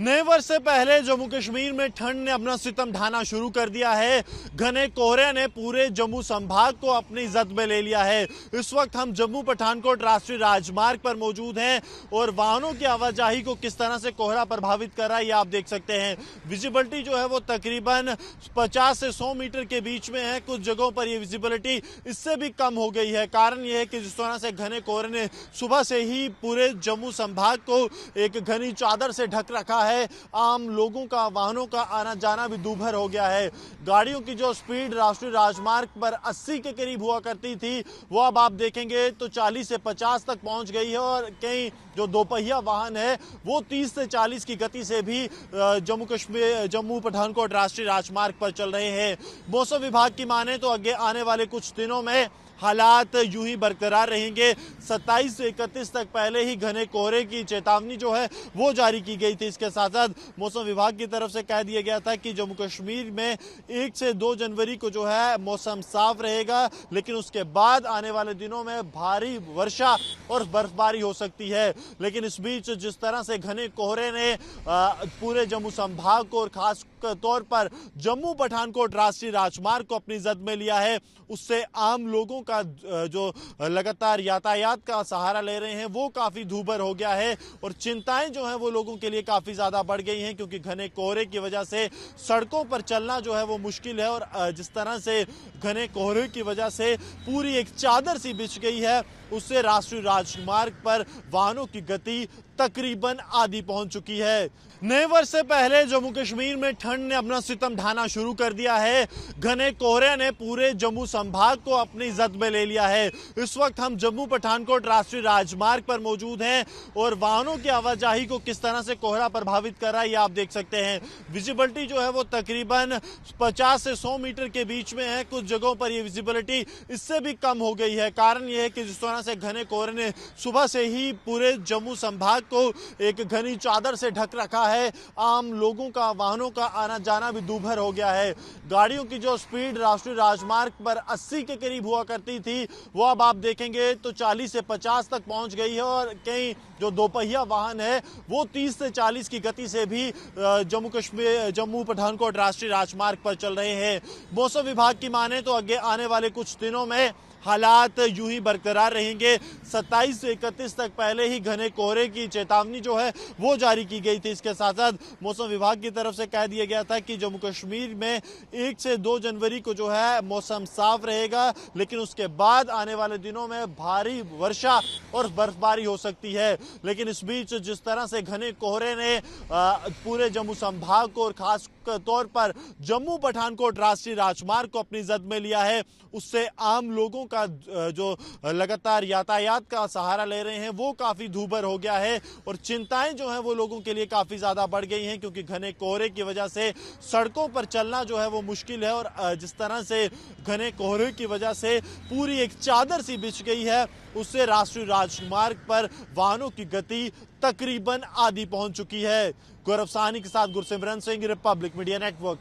नए वर्ष से पहले जम्मू कश्मीर में ठंड ने अपना सितम ढाना शुरू कर दिया है। घने कोहरे ने पूरे जम्मू संभाग को अपनी जद में ले लिया है। इस वक्त हम जम्मू पठानकोट राष्ट्रीय राजमार्ग पर मौजूद हैं और वाहनों की आवाजाही को किस तरह से कोहरा प्रभावित कर रहा है ये आप देख सकते हैं। विजिबिलिटी जो है वो तकरीबन 50 से 100 मीटर के बीच में है। कुछ जगहों पर ये विजिबिलिटी इससे भी कम हो गई है। कारण ये है कि जिस तरह से घने कोहरे ने सुबह से ही पूरे जम्मू संभाग को एक घनी चादर से ढक रखा है। आम लोगों का, वाहनों का आना जाना भी दूभर हो गया है। गाड़ियों की जो स्पीड राष्ट्रीय राजमार्ग पर 80 के करीब हुआ करती थी वो अब आप देखेंगे तो 40 से 50 तक पहुंच गई है और कई जो दोपहिया वाहन है वो 30 से 40 की गति से भी जम्मू पठानकोट राष्ट्रीय राजमार्ग पर चल रहे हैं। मौसम विभाग की माने तो आगे आने वाले कुछ दिनों में हालात यूं ही बरकरार रहेंगे। 27 से 31 तक पहले ही घने कोहरे की चेतावनी जो है वो जारी की गई थी। इसके साथ साथ मौसम विभाग की तरफ से कह दिया गया था कि जम्मू कश्मीर में 1 से 2 जनवरी को जो है मौसम साफ रहेगा, लेकिन उसके बाद आने वाले दिनों में भारी वर्षा और बर्फबारी हो सकती है। लेकिन इस बीच जिस तरह से घने कोहरे ने पूरे जम्मू संभाग को और खास तौर पर जम्मू पठानकोट राष्ट्रीय राजमार्ग को अपनी जद में लिया है, उससे आम लोगों का जो लगातार यातायात का सहारा ले रहे हैं वो काफी दूभर हो गया है और चिंताएं जो हैं वो लोगों के लिए काफी ज्यादा बढ़ गई हैं, क्योंकि घने कोहरे की वजह से सड़कों पर चलना जो है वो मुश्किल है और जिस तरह से घने कोहरे की वजह से पूरी एक चादर सी बिछ गई है, उससे राष्ट्रीय राजमार्ग पर वाहनों की गति तकरीबन आधी पहुंच चुकी है। नए वर्ष से पहले जम्मू कश्मीर में ठंड ने अपना सितम ढाना शुरू कर दिया है। घने कोहरे ने पूरे जम्मू संभाग को अपनी जद में ले लिया है। इस वक्त हम जम्मू पठानकोट राष्ट्रीय राजमार्ग पर मौजूद हैं और वाहनों की आवाजाही को किस तरह से कोहरा प्रभावित कर रहा है ये आप देख सकते हैं। विजिबिलिटी जो है वो तकरीबन 50 से 100 मीटर के बीच में है। कुछ जगहों पर ये विजिबिलिटी इससे भी कम हो गई है। कारण ये है कि जिस तरह से घने कोहरे ने सुबह से ही पूरे जम्मू संभाग को एक घनी चादर से ढक रखा है। आम लोगों का, वाहनों का आना जाना भी दूभर हो गया है। गाड़ियों की जो स्पीड राष्ट्रीय राजमार्ग पर 80 के करीब हुआ करती थी वो अब आप देखेंगे तो 40 से 50 तक पहुंच गई है और कई जो दोपहिया वाहन है वो 30 से 40 की गति से भी जम्मू पठानकोट राष्ट्रीय राजमार्ग पर चल रहे हैं। मौसम विभाग की माने तो आगे आने वाले कुछ दिनों में हालात यूं ही बरकरार रहेंगे। 27 से 31 तक पहले ही घने कोहरे की चेतावनी जो है वो जारी की गई थी। इसके साथ साथ मौसम विभाग की तरफ से कह दिया गया था कि जम्मू कश्मीर में 1 से 2 जनवरी को जो है मौसम साफ रहेगा, लेकिन उसके बाद आने वाले दिनों में भारी वर्षा और बर्फबारी हो सकती है। लेकिन इस बीच जिस तरह से घने कोहरे ने पूरे जम्मू संभाग को और खास तौर पर जम्मू पठानकोट राष्ट्रीय राजमार्ग को अपनी जद में लिया है, उससे आम लोगों का जो लगातार यातायात का सहारा ले रहे हैं वो काफी दूभर हो गया है और चिंताएं जो हैं वो लोगों के लिए काफी ज्यादा बढ़ गई हैं, क्योंकि घने कोहरे की वजह से सड़कों पर चलना जो है वो मुश्किल है और जिस तरह से घने कोहरे की वजह से पूरी एक चादर सी बिछ गई है, उससे राष्ट्रीय राजमार्ग पर वाहनों की गति तकरीबन आधी पहुंच चुकी है। गौरव साहनी के साथ Gursimran Singh, Republic media network.